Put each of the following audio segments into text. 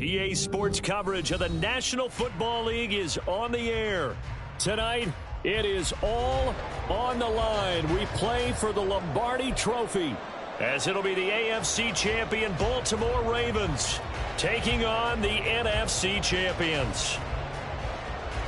PA Sports coverage of the National Football League is on the air. Tonight, it is all on the line. We play for the Lombardi Trophy, as it'll be the AFC champion Baltimore Ravens taking on the NFC champions.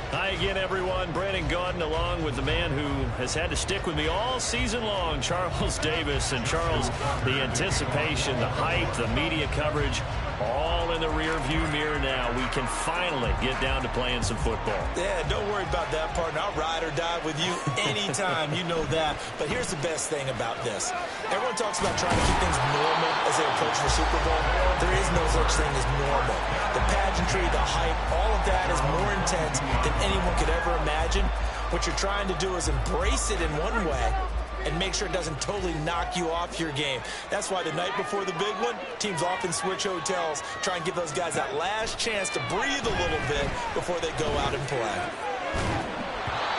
Hi again, everyone. Brandon Gaudin along with the man who has had to stick with me all season long, Charles Davis. And Charles, the anticipation, the hype, the media coverage, all in the rearview mirror now. We can finally get down to playing some football. Yeah, don't worry about that, partner. I'll ride or die with you anytime. You know that. But here's the best thing about this. Everyone talks about trying to keep things normal as they approach the Super Bowl. There is no such thing as normal. The pageantry, the hype, all of that is more intense than anyone could ever imagine. What you're trying to do is embrace it in one way and make sure it doesn't totally knock you off your game. That's why the night before the big one, teams often switch hotels, try and give those guys that last chance to breathe a little bit before they go out and play.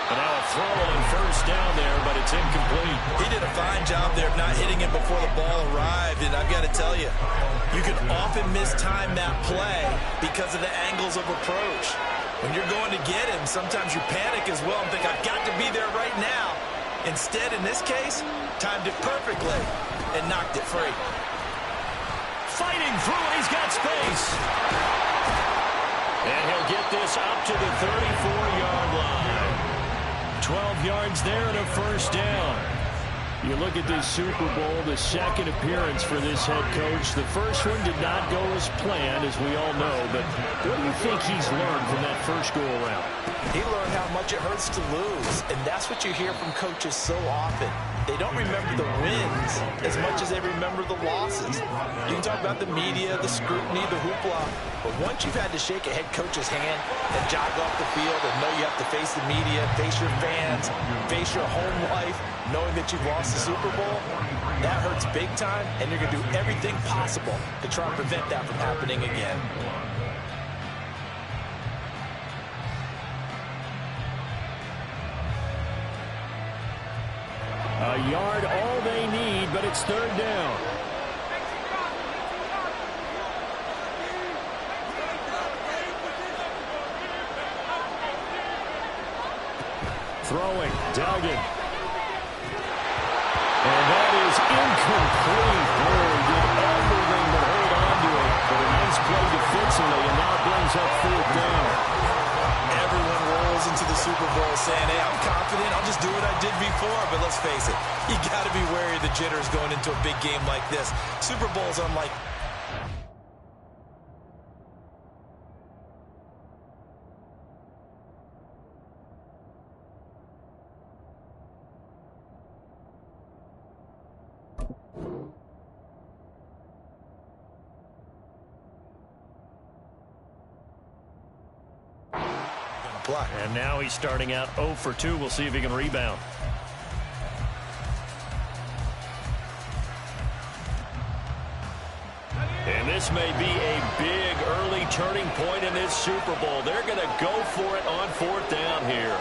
And now a throw on first down there, but it's incomplete. He did a fine job there of not hitting it before the ball arrived, and I've got to tell you, you can often mistime that play because of the angles of approach. When you're going to get him, sometimes you panic as well and think, I've got to be there right now. Instead, in this case, timed it perfectly and knocked it free. Fighting through, he's got space. And he'll get this up to the 34-yard line. 12 yards there and a first down. You look at this Super Bowl, the second appearance for this head coach. The first one did not go as planned, as we all know. But what do you think he's learned from that first go-around? He learned how much it hurts to lose, and that's what you hear from coaches so often. They don't remember the wins as much as they remember the losses. You can talk about the media, the scrutiny, the hoopla, but once you've had to shake a head coach's hand and jog off the field and know you have to face the media, face your fans, face your home life, knowing that you've lost the Super Bowl, that hurts big time, and you're going to do everything possible to try and prevent that from happening again. A yard, all they need, but it's third down. Throwing, Duggan. And that is incomplete. Really did everything but hold on to it. But a nice play defensively, and now brings up fourth down. Everyone rolls into the Super Bowl saying, hey, I'm confident, I'll just do what I did before. But let's face it, you got to be wary of the jitters going into a big game like this. Super Bowl's unlike... And now he's starting out 0 for 2. We'll see if he can rebound. And this may be a big early turning point in this Super Bowl. They're going to go for it on fourth down here.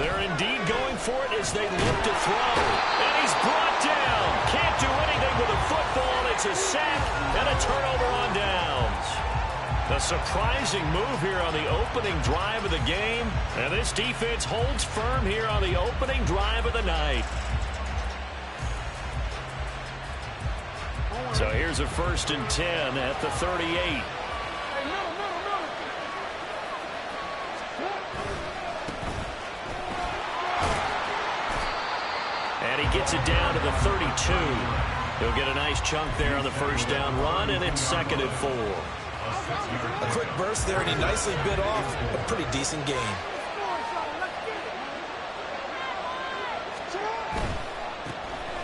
They're indeed going for it as they look to throw. And he's brought down. Can't do anything with a football. It's a sack and a turnover on downs. A surprising move here on the opening drive of the game. And this defense holds firm here on the opening drive of the night. So here's a 1st and 10 at the 38. And he gets it down to the 32. He'll get a nice chunk there on the first down run, and it's 2nd and 4. A quick burst there, and he nicely bit off a pretty decent gain.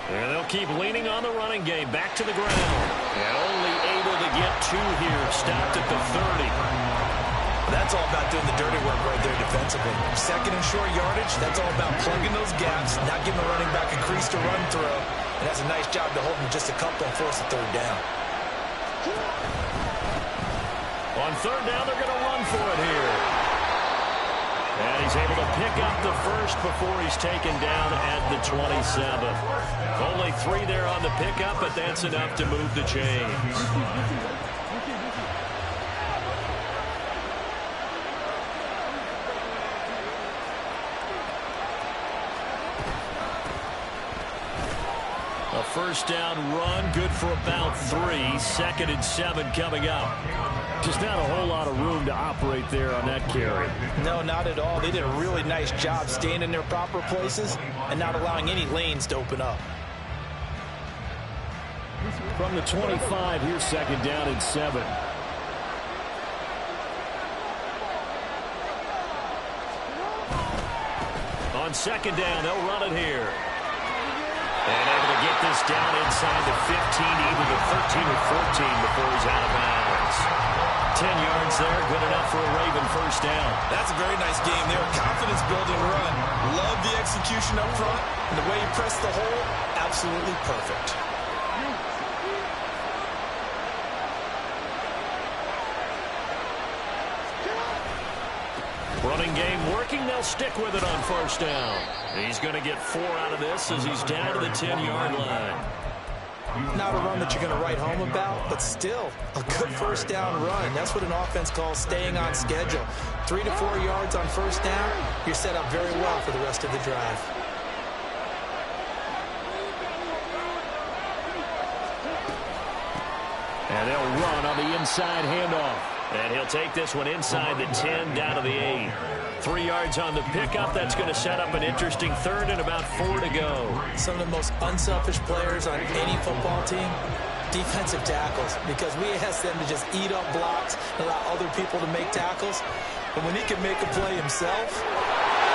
And they'll keep leaning on the running game. Back to the ground. And only able to get 2 here. Stopped at the 30. That's all about doing the dirty work right there defensively. 2nd and short yardage, that's all about plugging those gaps, not giving the running back a crease to run through. And that's a nice job to hold him just a couple and force a 3rd down. On 3rd down, they're going to run for it here. And he's able to pick up the first before he's taken down at the 27. Only 3 there on the pickup, but that's enough to move the chains. A first down run, good for about 3. 2nd and 7 coming up. Just not a whole lot of room to operate there on that carry. No, not at all. They did a really nice job staying in their proper places and not allowing any lanes to open up. From the 25, here's 2nd down and 7. On 2nd down, they'll run it here. And able to get this down inside the 15, either the 13 or 14 before he's out of bounds. 10 yards there, good enough for a Raven first down. That's a very nice game there. Confidence-building run. Love the execution up front. And the way he pressed the hole, absolutely perfect. Running game working. They'll stick with it on first down. He's going to get 4 out of this as he's down to the 10-yard line. Not a run that you're going to write home about, but still a good first down run. That's what an offense calls staying on schedule. 3 to 4 yards on first down, you're set up very well for the rest of the drive. And they'll run on the inside handoff. And he'll take this one inside the 10, down to the 8. 3 yards on the pickup. That's going to set up an interesting 3rd and about 4 to go. Some of the most unselfish players on any football team, defensive tackles, because we ask them to just eat up blocks and allow other people to make tackles. But when he can make a play himself,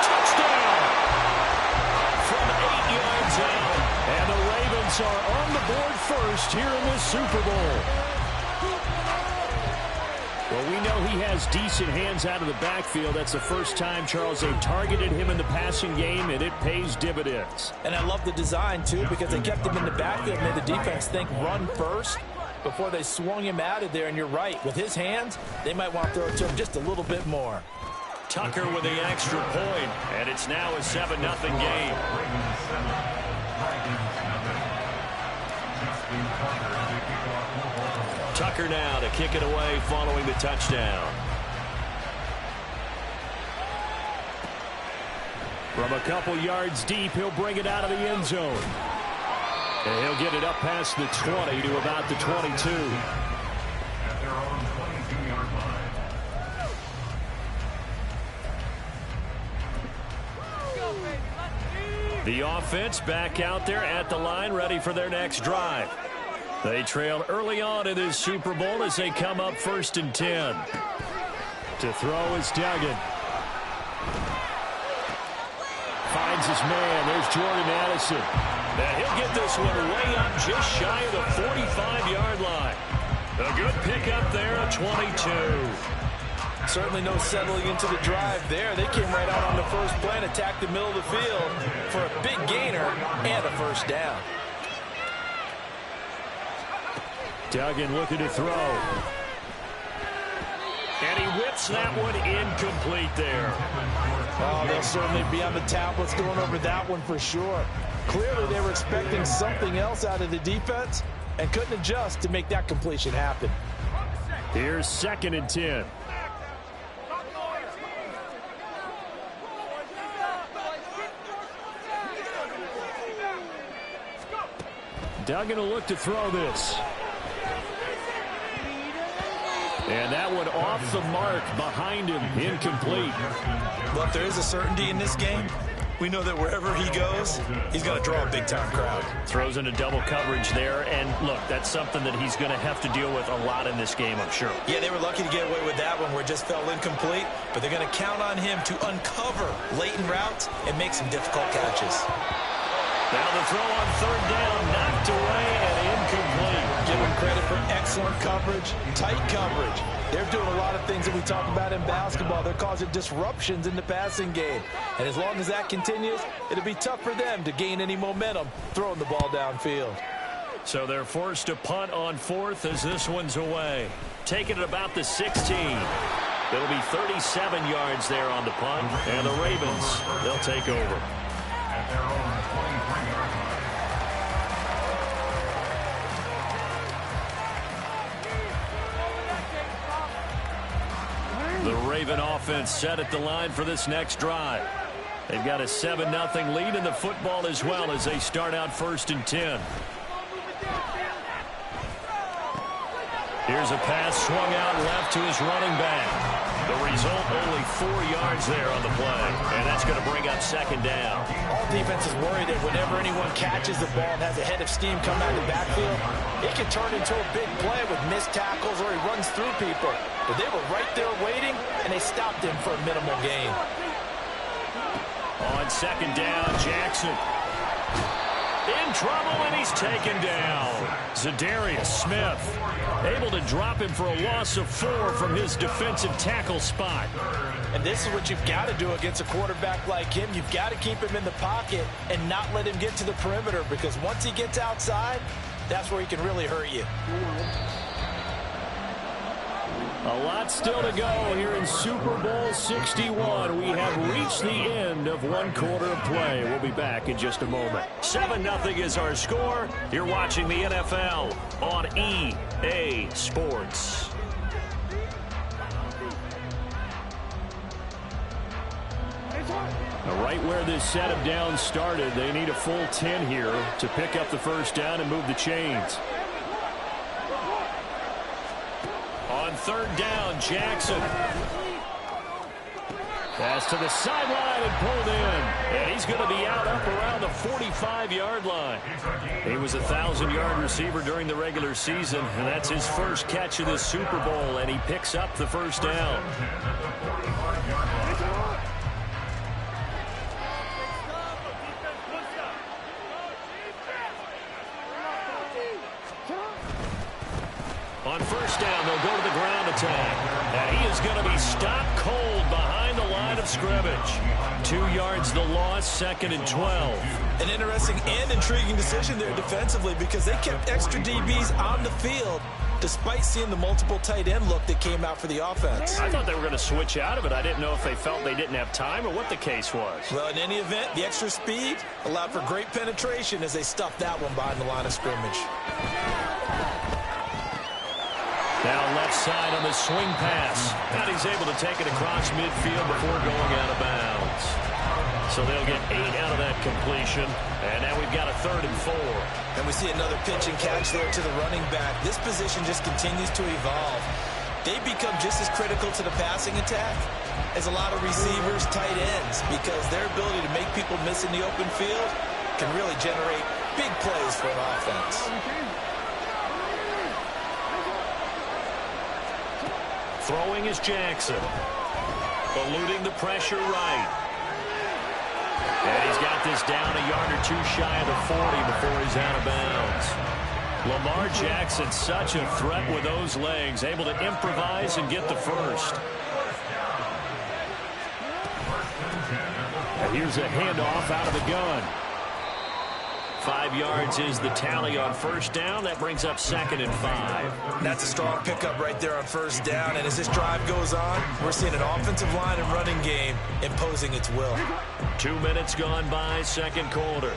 touchdown! From 8 yards out. And the Ravens are on the board first here in this Super Bowl. Well, we know he has decent hands out of the backfield. That's the first time, Charles, they've targeted him in the passing game, and it pays dividends. And I love the design, too, because they kept him in the backfield and made the defense think run first before they swung him out of there. And you're right, with his hands, they might want to throw it to him just a little bit more. Tucker with the extra point, and it's now a 7-0 game. Tucker now to kick it away following the touchdown. From a couple yards deep, he'll bring it out of the end zone. And he'll get it up past the 20 to about the 22. The offense back out there at the line, ready for their next drive. They trail early on in this Super Bowl as they come up 1st and 10. To throw is Duggan. Finds his man. There's Jordan Addison. And he'll get this one way up just shy of the 45-yard line. A good pickup there, a 22. Certainly no settling into the drive there. They came right out on the first play and attacked the middle of the field for a big gainer and a first down. Duggan looking to throw. And he whips that one incomplete there. Oh, they'll certainly be on the tablets going over that one for sure. Clearly they were expecting something else out of the defense and couldn't adjust to make that completion happen. Here's 2nd and 10. Duggan will look to throw this. And that one off the mark behind him, incomplete. Well, if there is a certainty in this game, we know that wherever he goes, he's going to draw a big-time crowd. Throws into double coverage there, and look, that's something that he's going to have to deal with a lot in this game, I'm sure. Yeah, they were lucky to get away with that one where it just fell incomplete, but they're going to count on him to uncover latent routes and make some difficult catches. Now the throw on 3rd down, knocked away and incomplete. Give them credit for excellent coverage, tight coverage. They're doing a lot of things that we talk about in basketball. They're causing disruptions in the passing game. And as long as that continues, it'll be tough for them to gain any momentum throwing the ball downfield. So they're forced to punt on 4th as this one's away. Taking it about the 16. It'll be 37 yards there on the punt, and the Ravens, they'll take over. The Raven offense set at the line for this next drive. They've got a 7-0 lead in the football as well as they start out 1st and 10. Here's a pass swung out left to his running back. The result, only 4 yards there on the play, and that's going to bring up 2nd down. All defenses worry that whenever anyone catches the ball and has a head of steam coming out of the backfield, it can turn into a big play with missed tackles or he runs through people. But they were right there waiting, and they stopped him for a minimal gain. On 2nd down, Jackson in trouble, and he's taken down. Za'Darius Smith able to drop him for a loss of 4 from his defensive tackle spot. And this is what you've got to do against a quarterback like him. You've got to keep him in the pocket and not let him get to the perimeter, because once he gets outside, that's where he can really hurt you. A lot still to go here in Super Bowl 61. We have reached the end of 1 quarter of play. We'll be back in just a moment. 7-0 is our score. You're watching the NFL on EA Sports. Now, right where this set of downs started, they need a full 10 here to pick up the 1st down and move the chains. On 3rd down, Jackson. Pass to the sideline and pulled in. And he's going to be out up around the 45-yard line. He was a 1,000-yard receiver during the regular season, and that's his first catch of the Super Bowl, and he picks up the 1st down. On 1st down, they'll go to the ground attack. And he is going to be stopped cold behind the line of scrimmage. 2 yards the loss, 2nd and 12. An interesting and intriguing decision there defensively, because they kept extra DBs on the field despite seeing the multiple tight end look that came out for the offense. I thought they were going to switch out of it. I didn't know if they felt they didn't have time or what the case was. Well, in any event, the extra speed allowed for great penetration as they stuffed that one behind the line of scrimmage. Now left side on the swing pass. And he's able to take it across midfield before going out of bounds. So they'll get 8 out of that completion. And now we've got a 3rd and 4. And we see another pitch and catch there to the running back. This position just continues to evolve. They become just as critical to the passing attack as a lot of receivers, tight ends, because their ability to make people miss in the open field can really generate big plays for an offense. Throwing is Jackson. Eluding the pressure right. And he's got this down a yard or 2 shy of the 40 before he's out of bounds. Lamar Jackson, such a threat with those legs, able to improvise and get the 1st. And here's a handoff out of the gun. 5 yards is the tally on 1st down. That brings up 2nd and 5. That's a strong pickup right there on 1st down. And as this drive goes on, we're seeing an offensive line and running game imposing its will. 2 minutes gone by, 2nd quarter.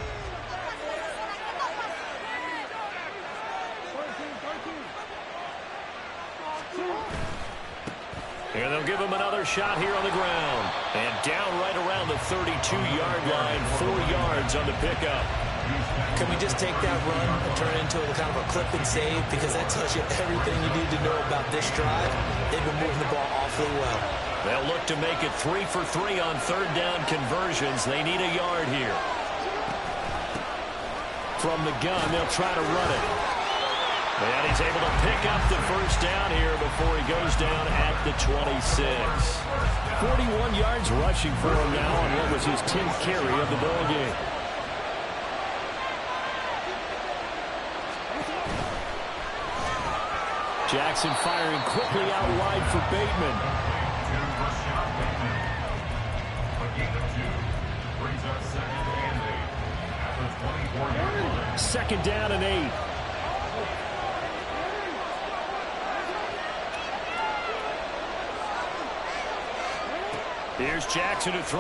And they'll give him another shot here on the ground. And down right around the 32-yard line, 4 yards on the pickup. Can we just take that run and turn it into a kind of a clip and save? Because that tells you everything you need to know about this drive. They've been moving the ball awfully well. They'll look to make it 3 for 3 on 3rd down conversions. They need a yard here. From the gun, they'll try to run it. And he's able to pick up the 1st down here before he goes down at the 26. 41 yards rushing for him now on what was his 10th carry of the ball game. Jackson firing quickly out wide for Bateman. Second down and 8. Here's Jackson to throw.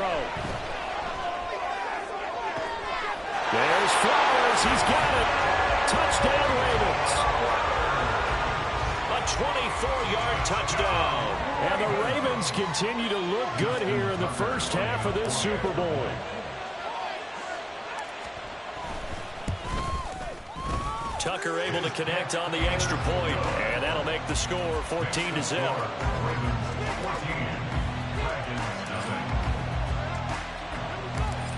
There's Flowers. He's got it. Touchdown, Ravens. A 24-yard touchdown. And the Ravens continue to look good here in the first half of this Super Bowl. Tucker able to connect on the extra point, and that'll make the score 14-0.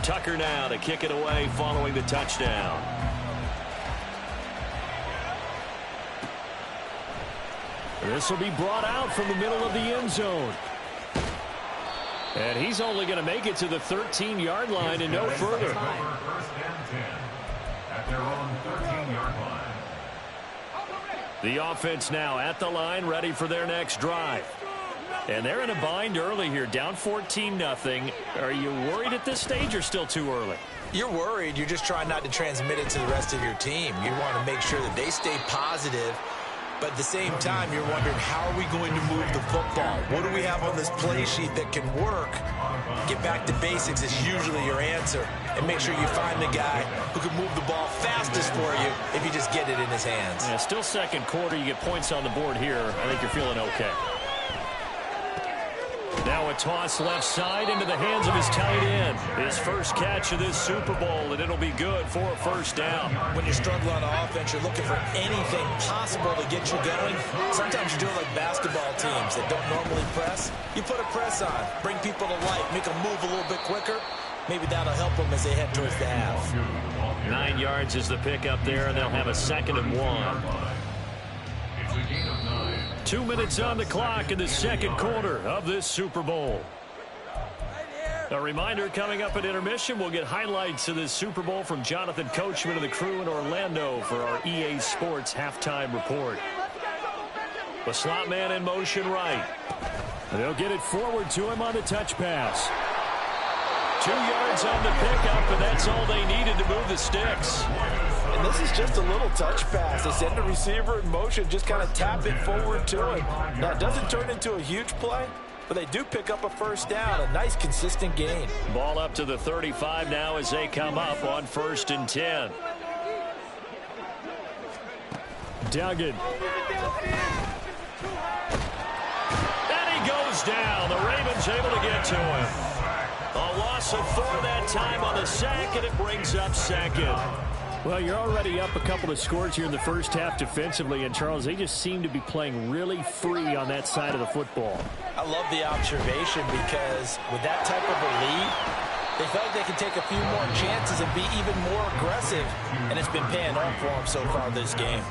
Tucker now to kick it away following the touchdown. This will be brought out from the middle of the end zone. And he's only going to make it to the 13-yard line and no further. First and 10 at their own 13-yard line. The offense now at the line, ready for their next drive. And they're in a bind early here, down 14-0. Are you worried at this stage or still too early? You're worried. You're just trying not to transmit it to the rest of your team. You want to make sure that they stay positive. But at the same time, you're wondering, how are we going to move the football? What do we have on this play sheet that can work? Get back to basics is usually your answer. And make sure you find the guy who can move the ball fastest for you if you just get it in his hands. Yeah, still second quarter. You get points on the board here. I think you're feeling okay. Now a toss left side into the hands of his tight end. His first catch of this Super Bowl, and it'll be good for a first down. When you struggle on offense, you're looking for anything possible to get you going. Sometimes you're doing like basketball teams that don't normally press. You put a press on, bring people to life, make them move a little bit quicker. Maybe that'll help them as they head towards the half. 9 yards is the pickup there, and they'll have a 2nd and 1. 2 minutes on the clock in the second quarter of this Super Bowl. A reminder, coming up at intermission, we'll get highlights of this Super Bowl from Jonathan Coachman and the crew in Orlando for our EA Sports halftime report. The slot man in motion right. They'll get it forward to him on the touch pass. 2 yards on the pickup, and that's all they needed to move the sticks. And this is just a little touch pass. They send the receiver in motion, just kind of tap it forward to him. Now, it doesn't turn into a huge play, but they do pick up a first down, a nice, consistent gain. Ball up to the 35 now as they come up on 1st and 10. Duggan. And he goes down. The Ravens able to get to him. A loss of 4 that time on the sack, and it brings up 2nd. Well, you're already up a couple of scores here in the first half defensively, and Charles, they just seem to be playing really free on that side of the football. I love the observation because with that type of a lead, they felt like they could take a few more chances and be even more aggressive, and it's been paying off for them so far this game.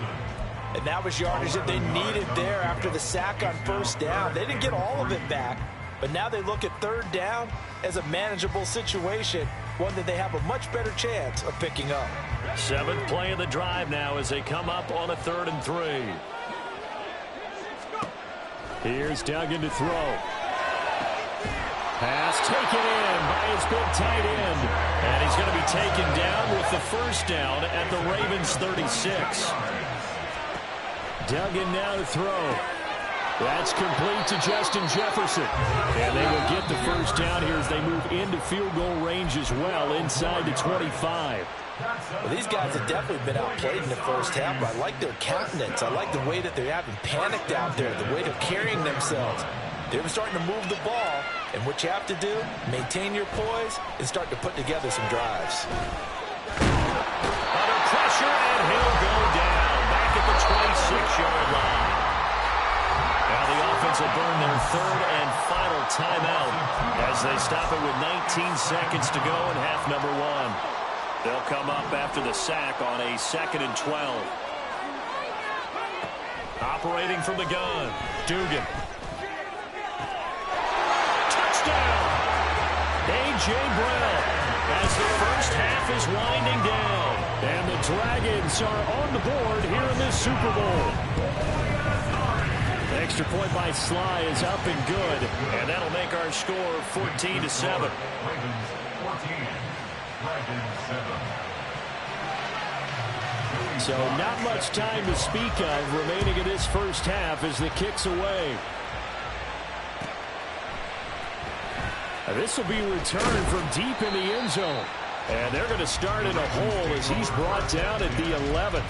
And that was yardage that they needed there after the sack on first down. They didn't get all of it back, but now they look at 3rd down as a manageable situation, one that they have a much better chance of picking up. 7th play of the drive now as they come up on a 3rd and 3. Here's Duggan to throw. Pass taken in by his big tight end. And he's going to be taken down with the first down at the Ravens 36. Duggan now to throw. That's complete to Justin Jefferson. And they will get the first down here as they move into field goal range as well inside the 25. Well, these guys have definitely been outplayed in the first half, but I like their countenance. I like the way that they haven't panicked out there, the way they're carrying themselves. They're starting to move the ball, and what you have to do, maintain your poise and start to put together some drives. Under pressure, and he'll go down back at the 26-yard line. Now the offense will burn their 3rd and final timeout as they stop it with 19 seconds to go in half number 1. They'll come up after the sack on a 2nd and 12. Operating from the gun, Dugan. Touchdown! A.J. Brown as the first half is winding down. And the Dragons are on the board here in this Super Bowl. The extra point by Sly is up and good. And that'll make our score 14-7. So not much time to speak of remaining in this first half as the kick's away. This will be returned from deep in the end zone. And they're going to start in a hole as he's brought down at the 11.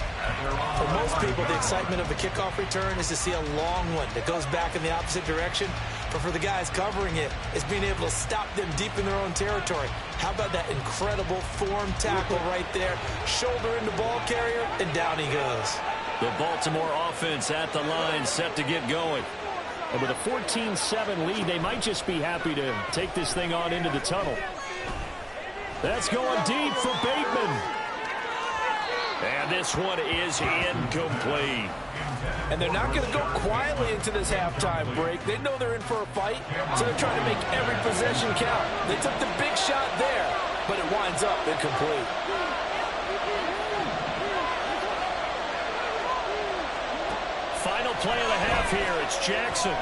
For most people, the excitement of the kickoff return is to see a long one that goes back in the opposite direction. But for the guys covering it, it's being able to stop them deep in their own territory. How about that incredible form tackle right there? Shoulder into ball carrier, and down he goes. The Baltimore offense at the line, set to get going. And with a 14-7 lead, they might just be happy to take this thing on into the tunnel. That's going deep for Bateman. And this one is incomplete. And they're not going to go quietly into this halftime break. They know they're in for a fight, so they're trying to make every possession count. They took the big shot there, but it winds up incomplete. Final play of the half here. It's Jackson.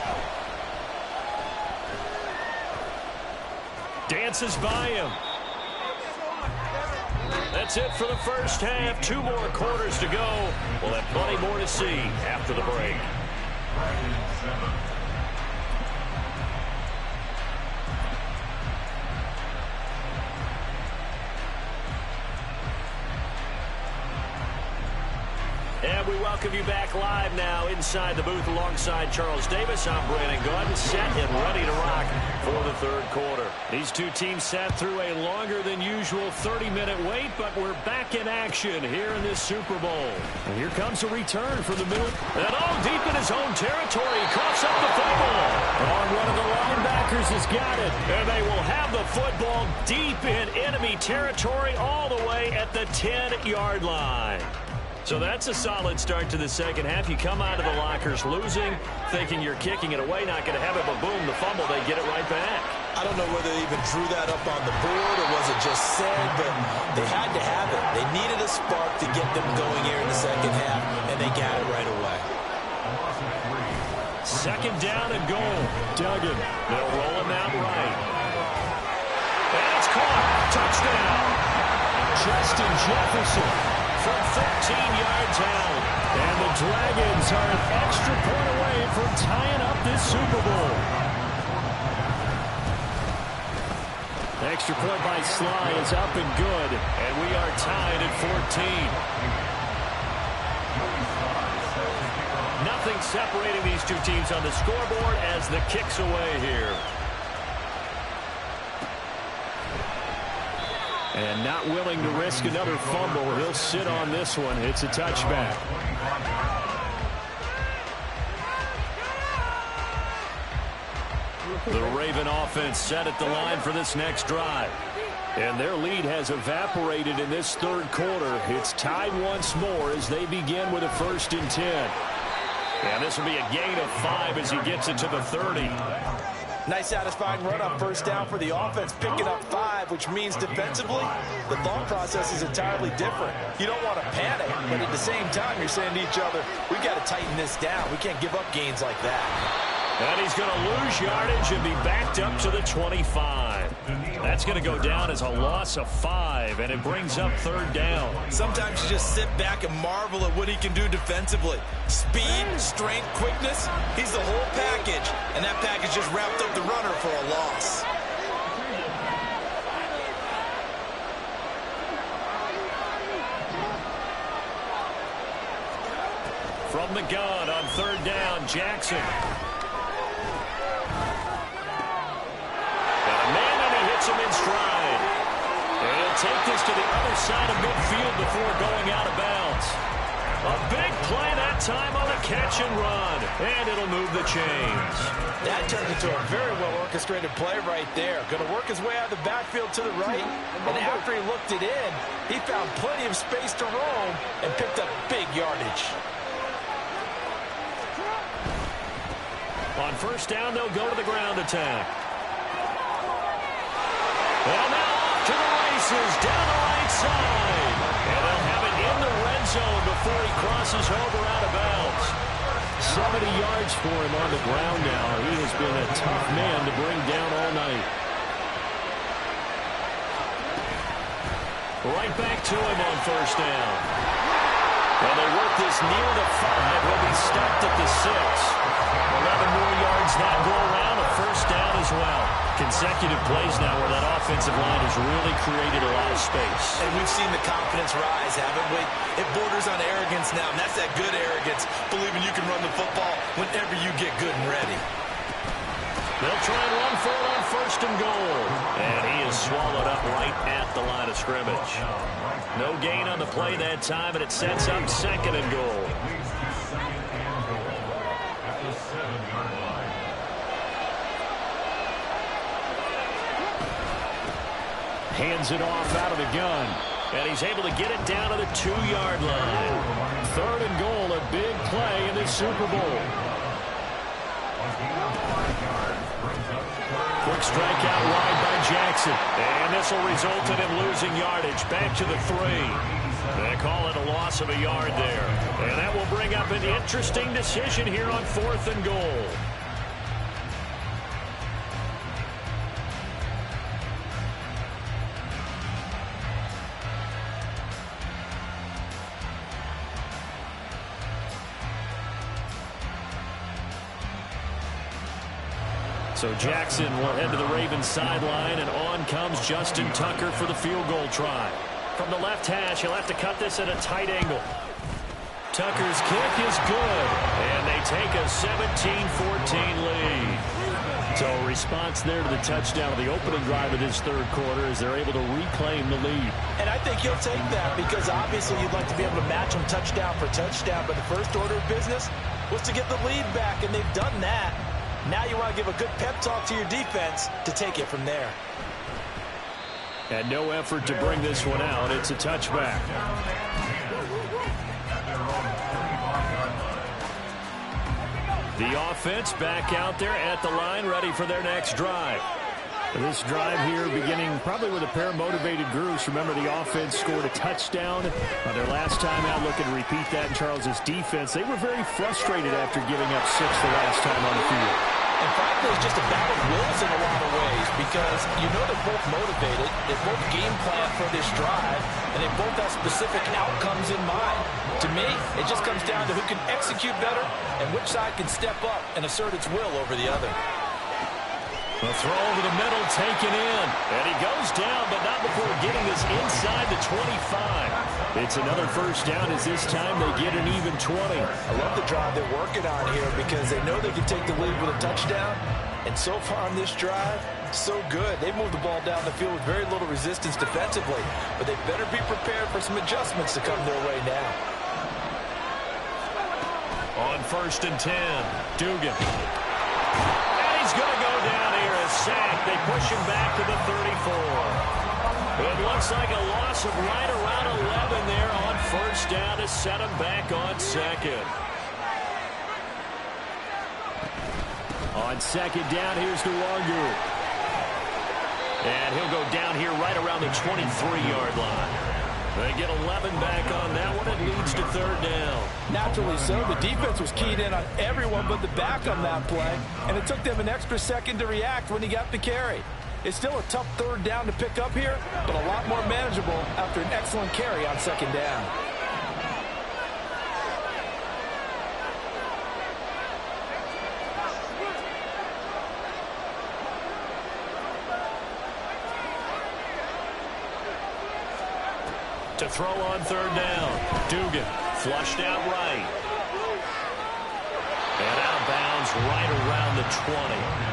Dances by him. That's it for the first half. 2 more quarters to go. We'll have plenty more to see after the break. And we welcome you back live now inside the booth alongside Charles Davis. I'm Brandon Gaudin, set and ready to rock for the third quarter. These two teams sat through a longer than usual 30-minute wait, but we're back in action here in this Super Bowl. And here comes a return from the middle. And all deep in his own territory. He coughs up the football. On one of the linebackers has got it. And they will have the football deep in enemy territory all the way at the 10-yard line. So that's a solid start to the second half. You come out of the lockers losing, thinking you're kicking it away, not going to have it, but boom, the fumble, they get it right back. I don't know whether they even drew that up on the board or was it just said, but they had to have it. They needed a spark to get them going here in the second half, and they got it right away. Second down and goal. Duggan, they'll roll him out right. And it's caught. Touchdown. Justin Jefferson. From 14 yards out. And the Dragons are an extra point away from tying up this Super Bowl. Extra point by Sly is up and good. And we are tied at 14. Nothing separating these two teams on the scoreboard as the kick's away here. And not willing to risk another fumble. He'll sit on this one. It's a touchback. The Raven offense set at the line for this next drive. And their lead has evaporated in this third quarter. It's tied once more as they begin with a 1st and 10. And this will be a gain of 5 as he gets it to the 30. Nice satisfying run on first down for the offense, picking up 5, which means defensively, the thought process is entirely different. You don't want to panic, but at the same time, you're saying to each other, we've got to tighten this down. We can't give up gains like that. And he's going to lose yardage and be backed up to the 25. That's going to go down as a loss of 5, and it brings up 3rd down. Sometimes you just sit back and marvel at what he can do defensively. Speed, strength, quickness, he's the whole package. And that package just wrapped up the runner for a loss. From the gun on 3rd down, Jackson. Him in stride. And he'll take this to the other side of midfield before going out of bounds. A big play that time on a catch and run. And it'll move the chains. That turned into a very well-orchestrated play right there. Going to work his way out of the backfield to the right. And after he looked it in, he found plenty of space to roam and picked up big yardage. On 1st down, they'll go to the ground attack. Well, now off to the races, down the right side. And they'll have it in the red zone before he crosses over out of bounds. 70 yards for him on the ground now. He has been a tough man to bring down all night. Right back to him on 1st down. Well, they work this near the 5. He'll be stopped at the 6. 11 more yards that go around, a first down as well. Consecutive plays now where that offensive line has really created a lot of space. And we've seen the confidence rise, haven't we? It borders on arrogance now, and that's that good arrogance, believing you can run the football whenever you get good and ready. They'll try and run for it on first and goal. And he is swallowed up right at the line of scrimmage. No gain on the play that time, and it sets up second and goal. Hands it off out of the gun. And he's able to get it down to the 2-yard line. Third and goal, a big play in this Super Bowl. Quick strike out wide by Jackson. And this will result in him losing yardage. Back to the 3. They call it a loss of a yard there. And that will bring up an interesting decision here on fourth and goal. So Jackson will head to the Ravens sideline, and on comes Justin Tucker for the field goal try. From the left hash, he'll have to cut this at a tight angle. Tucker's kick is good, and they take a 17-14 lead. So a response there to the touchdown of the opening drive of this third quarter as they're able to reclaim the lead. And I think he'll take that because obviously you'd like to be able to match them touchdown for touchdown, but the first order of business was to get the lead back, and they've done that. Now you want to give a good pep talk to your defense to take it from there. And no effort to bring this one out. It's a touchback. The offense back out there at the line, ready for their next drive. This drive here beginning probably with a pair of motivated groups. Remember, the offense scored a touchdown on their last time out. Looking to repeat that in Charles's defense. They were very frustrated after giving up 6 the last time on the field. And frankly, it's just a battle of wills in a lot of ways because you know they're both motivated. They both game plan for this drive, and they both have specific outcomes in mind. To me, it just comes down to who can execute better and which side can step up and assert its will over the other. The throw over the middle taken in. And he goes down, but not before getting this inside the 25. It's another first down as this time they get an even 20. I love the drive they're working on here because they know they can take the lead with a touchdown. And so far on this drive, so good. They moved the ball down the field with very little resistance defensively. But they better be prepared for some adjustments to come their way now. On first and 10, Dugan. He's going to go down here, a sack. They push him back to the 34. It looks like a loss of right around 11 there on first down to set him back on second. On second down, here's Nwangu. And he'll go down here right around the 23-yard line. They get 11 back on that one. It leads to third down. Naturally so. The defense was keyed in on everyone but the back on that play, and it took them an extra second to react when he got the carry. It's still a tough third down to pick up here, but a lot more manageable after an excellent carry on second down. To throw on third down. Dugan flushed out right. And out of bounds right around the 20.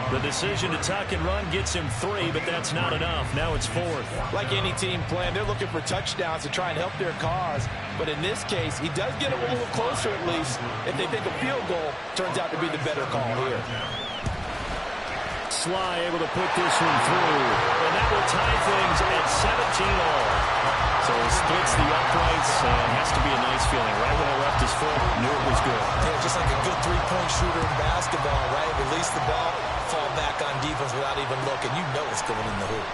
The decision to tuck and run gets him 3, but that's not enough. Now it's 4th. Like any team playing, they're looking for touchdowns to try and help their cause. But in this case, he does get them a little closer at least if they think a field goal turns out to be the better call here. Sly able to put this one through. And that will tie things at 17-all. So he splits the uprights, and has to be a nice feeling. Right when he left his foot, knew it was good. Yeah, just like a good three-point shooter in basketball, right? Release the ball, fall back on defense without even looking. You know it's going in the hoop.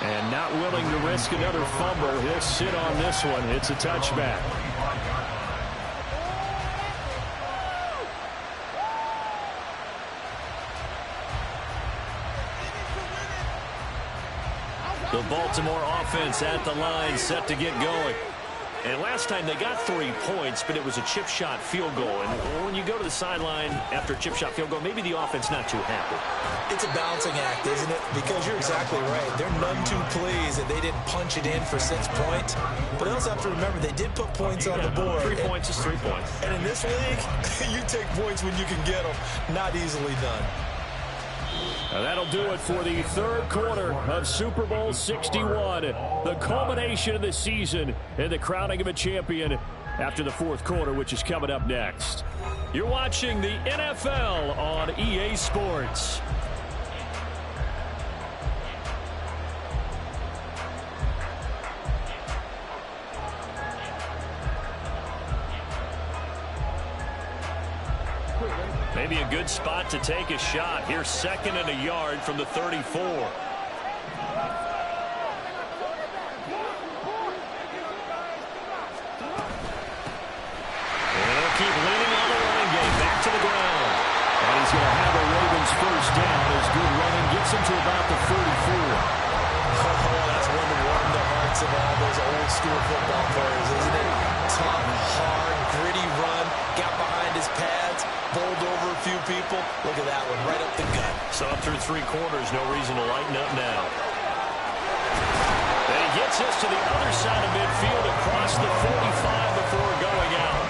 And not willing to risk another fumble. He'll sit on this one. It's a touchback. The Baltimore offense at the line, set to get going. And last time they got 3 points, but it was a chip shot field goal. And when you go to the sideline after a chip shot field goal, maybe the offense not too happy. It's a balancing act, isn't it? Because you're exactly right. They're none too pleased that they didn't punch it in for 6 points. But they also have to remember they did put points on the board. 3 points is 3 points. And in this league, you take points when you can get them. Not easily done. Now that'll do it for the third quarter of Super Bowl 61. The culmination of the season and the crowning of a champion after the fourth quarter, which is coming up next. You're watching the NFL on EA Sports. Maybe a good spot to take a shot. Here's 2nd and a yard from the 34. And they'll keep leaning on the running game. Back to the ground. And he's going to have a Ravens first down as good running gets him to about the 44. Oh, that's one to warm the hearts of all those old school football players, isn't it? Tough, hard, gritty run. Got behind his pads. Bowled over a few people. Look at that one, right up the gut. So up through 3 quarters, no reason to lighten up now. And he gets us to the other side of midfield across the 45 before going out.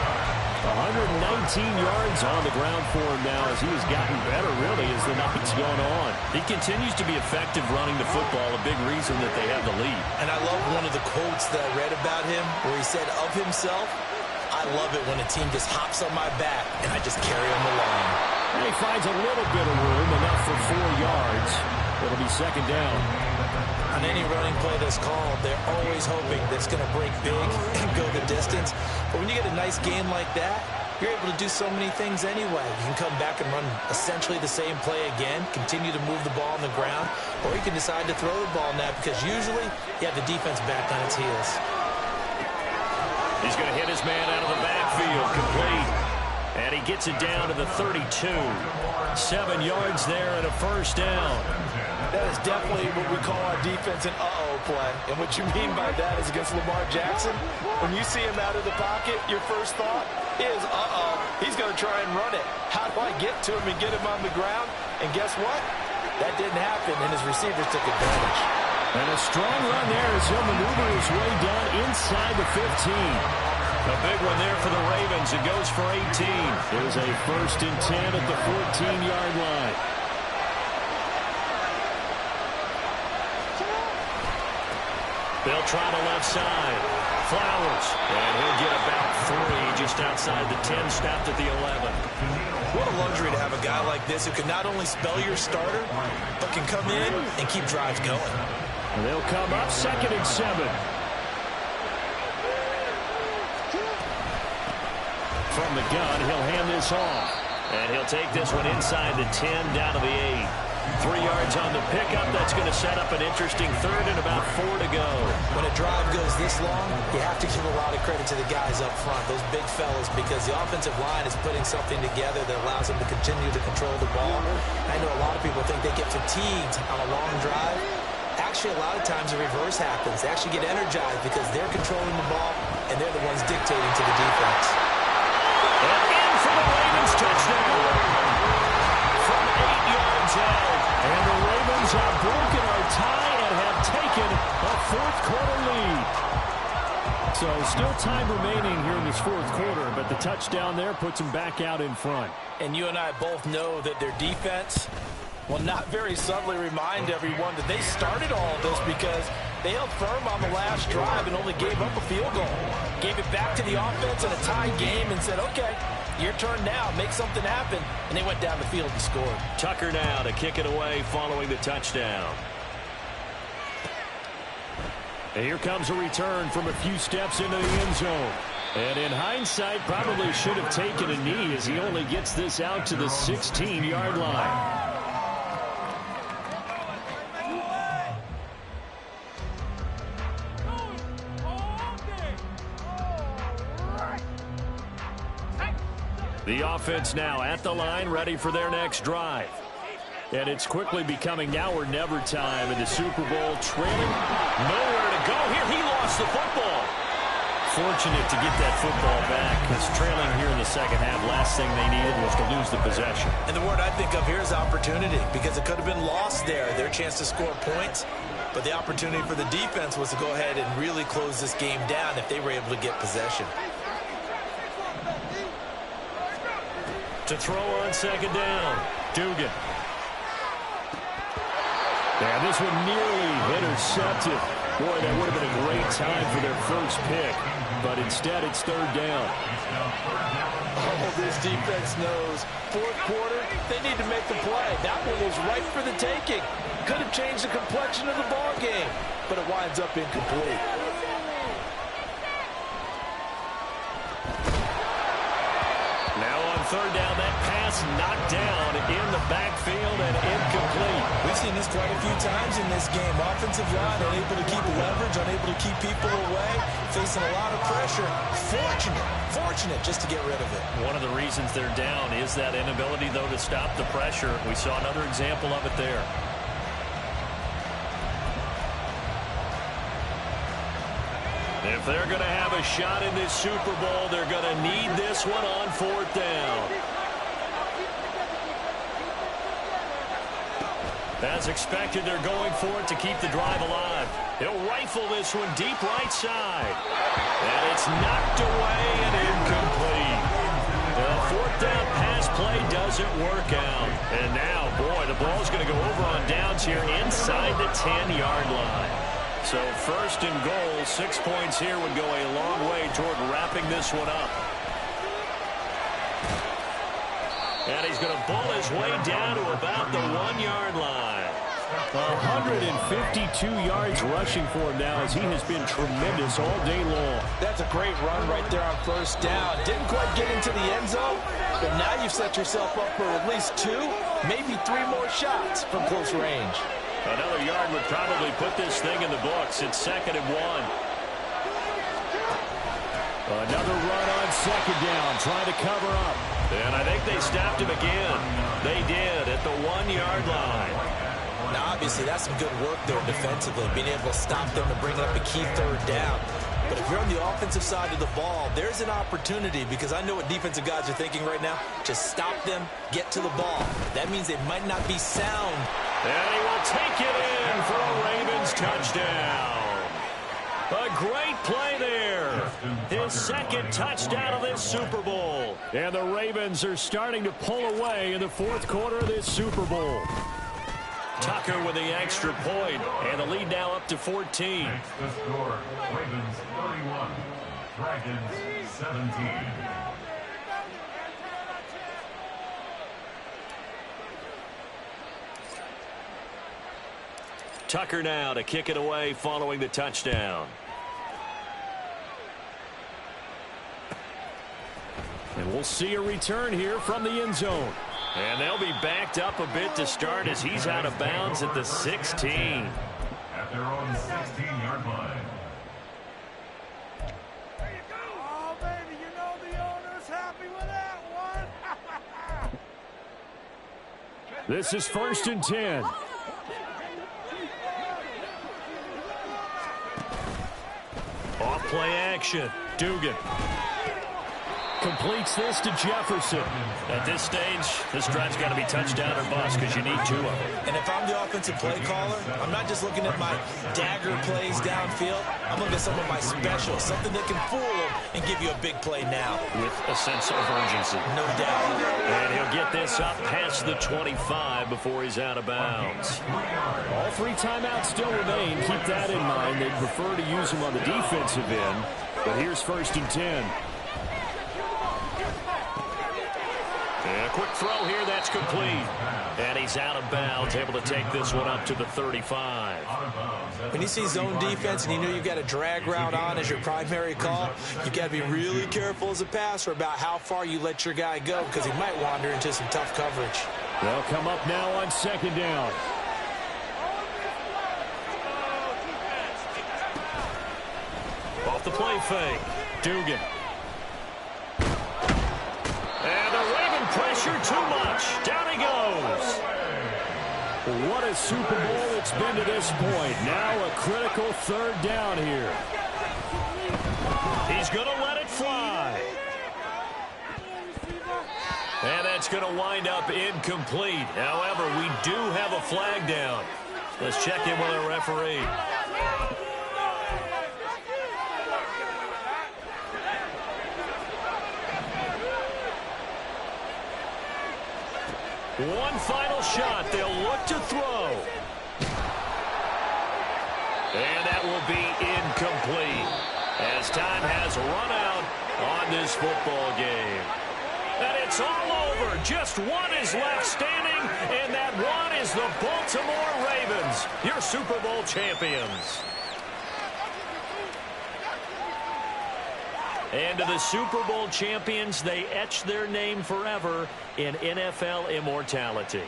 119 yards on the ground for him now as he has gotten better, really, as the night's gone on. He continues to be effective running the football, a big reason that they have the lead. And I love one of the quotes that I read about him where he said of himself, I love it when a team just hops on my back and I just carry them along. And he finds a little bit of room, enough for 4 yards. It'll be 2nd down. On any running play that's called, they're always hoping that it's going to break big and go the distance. But when you get a nice game like that, you're able to do so many things anyway. You can come back and run essentially the same play again, continue to move the ball on the ground, or you can decide to throw the ball now because usually you have the defense back on its heels. He's going to hit his man out of the backfield, complete. And he gets it down to the 32. 7 yards there and a first down. That is definitely what we call our defense an uh-oh play. And what you mean by that is against Lamar Jackson, when you see him out of the pocket, your first thought is, uh-oh, he's going to try and run it. How do I get to him and get him on the ground? And guess what? That didn't happen, and his receivers took advantage. And a strong run there as he'll maneuver his way down inside the 15. A big one there for the Ravens. It goes for 18. It was a 1st and 10 at the 14-yard line. They'll try the left side. Flowers. And he'll get about 3 just outside the 10, stopped at the 11. What a luxury to have a guy like this who can not only spell your starter, but can come in and keep drives going. And they'll come up 2nd and 7. From the gun, he'll hand this off. And he'll take this one inside the 10, down to the 8. 3 yards on the pickup. That's going to set up an interesting 3rd and about 4 to go. When a drive goes this long, you have to give a lot of credit to the guys up front, those big fellas, because the offensive line is putting something together that allows them to continue to control the ball. I know a lot of people think they get fatigued on a long drive. Actually, a lot of times the reverse happens. They actually get energized because they're controlling the ball, and they're the ones dictating to the defense. And in for the Ravens touchdown. From 8 yards out. And the Ravens have broken our tie and have taken a 4th quarter lead. So still time remaining here in this 4th quarter, but the touchdown there puts them back out in front. And you and I both know that their defense will not very subtly remind everyone that they started all of this because they held firm on the last drive and only gave up a field goal. Gave it back to the offense in a tied game and said, okay, your turn now, make something happen. And they went down the field and scored. Tucker now to kick it away following the touchdown. And here comes a return from a few steps into the end zone. And in hindsight, probably should have taken a knee as he only gets this out to the 16-yard line. The offense now at the line, ready for their next drive. And it's quickly becoming now or never time in the Super Bowl, trailing. Nowhere to go here. He lost the football. fortunate to get that football back, because trailing here in the second half, last thing they needed was to lose the possession. And the word I think of here is opportunity, because it could have been lost there, their chance to score points. But the opportunity for the defense was to go ahead and really close this game down if they were able to get possession. To throw on second down, Dugan. And this one nearly intercepted. Boy, that would have been a great time for their first pick. But instead, it's third down. Oh, this defense knows. Fourth quarter, they need to make the play. That one was right for the taking. Could have changed the complexion of the ball game, but it winds up incomplete. Now on third down, that pass knocked down in the backfield and incomplete. We've seen this quite a few times in this game. Offensive line unable to keep leverage, unable to keep people away, facing a lot of pressure. Fortunate just to get rid of it. One of the reasons they're down is that inability, though, to stop the pressure. We saw another example of it there. If they're going to have a shot in this Super Bowl, they're going to need this one on fourth down. As expected, they're going for it to keep the drive alive. He'll rifle this one deep right side. And it's knocked away and incomplete. The fourth down pass play doesn't work out. And now, boy, the ball's going to go over on downs here inside the 10-yard line. So first and goal, 6 points here would go a long way toward wrapping this one up. And he's going to bull his way down to about the 1-yard line. 152 yards rushing for him now, as he has been tremendous all day long. That's a great run right there on first down. Didn't quite get into the end zone, but now you've set yourself up for at least 2, maybe 3 more shots from close range. Another yard would probably put this thing in the books. It's 2nd and 1. Another run on second down, trying to cover up. And I think they stopped him again. They did at the 1-yard line. Now, obviously, that's some good work there defensively, being able to stop them and bring up a key third down. But if you're on the offensive side of the ball, there's an opportunity, because I know what defensive guys are thinking right now. Just stop them, get to the ball. That means they might not be sound. And he will take it in for a Ravens touchdown. A great play there. His second touchdown of this Super Bowl. And the Ravens are starting to pull away in the fourth quarter of this Super Bowl. Tucker with the extra point, and the lead now up to 14. Next the score, Ravens 31, Dragons 17. Tucker now to kick it away following the touchdown. And we'll see a return here from the end zone. And they'll be backed up a bit to start, as he's out of bounds at the 16. At their own 16-yard line. There you go. Oh, baby, you know the owner's happy with that one. This is 1st and 10. Off play action. Dugan completes this to Jefferson. At this stage, this drive's got to be touchdown or bust, because you need 2 of them. And if I'm the offensive play caller, I'm not just looking at my dagger plays downfield. I'm looking at some of my specials, something that can fool them and give you a big play now. With a sense of urgency. No doubt. And he'll get this up past the 25 before he's out of bounds. All 3 timeouts still remain. Keep that in mind. They'd prefer to use them on the defensive end. But here's 1st and 10. And a quick throw here, that's complete. And he's out of bounds, able to take this one up to the 35. When you see zone defense and you know you've got a drag route on as your primary call, you've got to be really careful as a passer about how far you let your guy go, because he might wander into some tough coverage. They'll come up now on second down. Off the play fake, Dugan. And the Raven pressure too much. Down he goes. What a Super Bowl it's been to this point. Now a critical third down here. He's he's going to let it fly. And that's going to wind up incomplete. However, we do have a flag down. Let's check in with our referee. One final shot. They'll look to throw. And that will be incomplete as time has run out on this football game. And it's all over. Just one is left standing, and that one is the Baltimore Ravens, your Super Bowl champions. And to the Super Bowl champions, they etch their name forever in NFL immortality.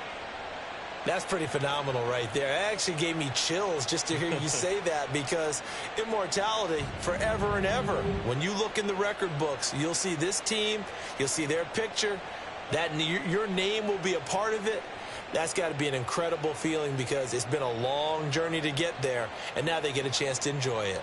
That's pretty phenomenal right there. It actually gave me chills just to hear you say that, because immortality forever and ever. When you look in the record books, you'll see this team, you'll see their picture, that your name will be a part of it. That's got to be an incredible feeling, because it's been a long journey to get there, and now they get a chance to enjoy it.